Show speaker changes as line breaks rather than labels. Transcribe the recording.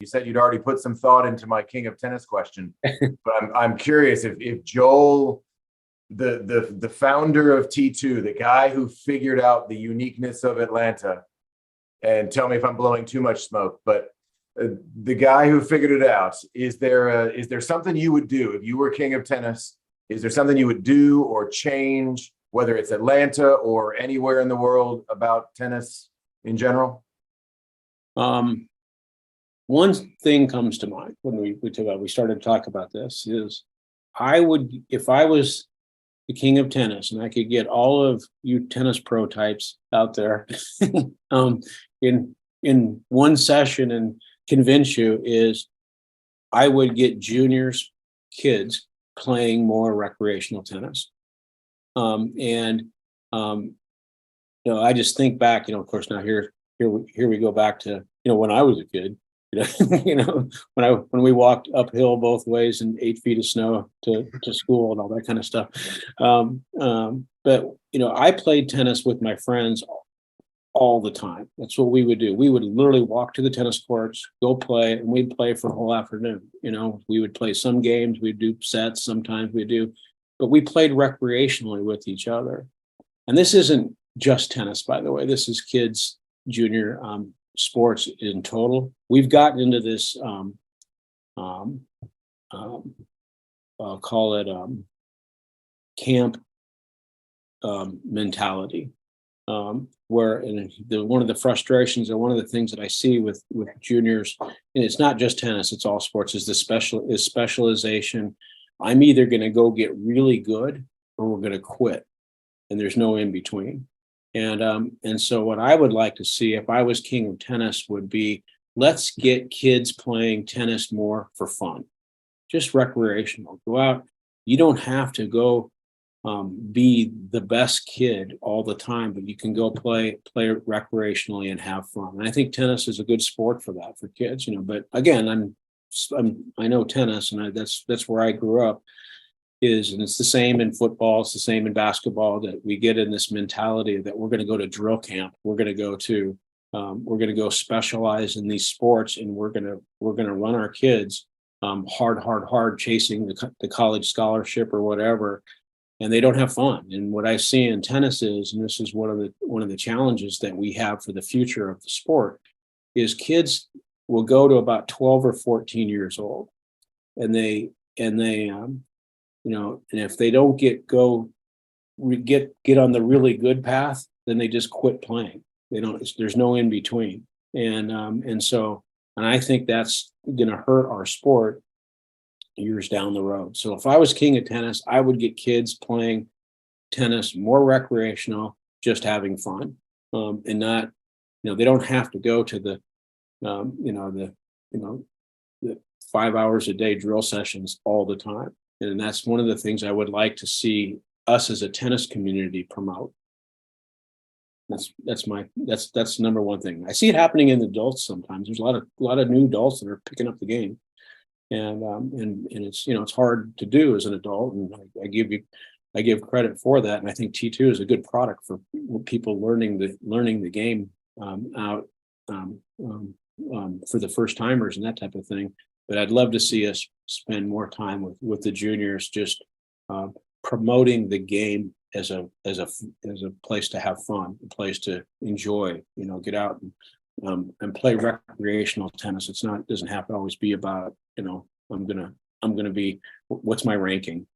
You said you'd already put some thought into my king of tennis question, but I'm curious if Joel, the founder of T2, the guy who figured out the uniqueness of Atlanta, and tell me if I'm blowing too much smoke, but the guy who figured it out, is there something you would do if you were king of tennis? Is there something you would do or change, whether it's Atlanta or anywhere in the world, about tennis in general?
One thing comes to mind when we started to talk about this is I would, if I was the king of tennis and I could get all of you tennis pro types out there in one session and convince you, is I would get juniors, kids playing more recreational tennis. I just think back, of course, now here we go back to, when I was a kid, when we walked uphill both ways in 8 feet of snow to school and all that kind of stuff. But I played tennis with my friends all the time. That's what we would do. We would literally walk to the tennis courts, go play, and we'd play for a whole afternoon. We would play some games, we'd do sets, sometimes we do, but we played recreationally with each other. And this isn't just tennis, by the way. This is kids, junior sports in total. We've gotten into this, I'll call it camp mentality, where one of the frustrations, or one of the things that I see with juniors, and it's not just tennis, it's all sports, is specialization. I'm either going to go get really good or we're going to quit, and there's no in between. And so what I would like to see if I was king of tennis would be, let's get kids playing tennis more for fun, just recreational. Go out. You don't have to go be the best kid all the time, but you can go play recreationally and have fun. And I think tennis is a good sport for that, for kids. But again, I know tennis, and that's where I grew up. And it's the same in football, it's the same in basketball, that we get in this mentality that we're going to go to drill camp, we're going to go specialize in these sports, and we're going to run our kids hard chasing the college scholarship or whatever, and they don't have fun. And what I see in tennis is, and this is one of the challenges that we have for the future of the sport, is kids will go to about 12 or 14 years old, and and if they don't get on the really good path, then they just quit playing. There's no in between. And I think that's going to hurt our sport years down the road. So if I was king of tennis, I would get kids playing tennis more recreational, just having fun, and not, they don't have to go to the 5 hours a day drill sessions all the time. And that's one of the things I would like to see us as a tennis community promote. That's the number one thing. I see it happening in adults sometimes. There's a lot of new adults that are picking up the game, and it's it's hard to do as an adult. And I give credit for that. And I think T2 is a good product for people learning the game out for the first timers and that type of thing. But I'd love to see us spend more time with the juniors, just promoting the game as a place to have fun, a place to enjoy. Get out and play recreational tennis. It doesn't have to always be about I'm gonna be, what's my ranking.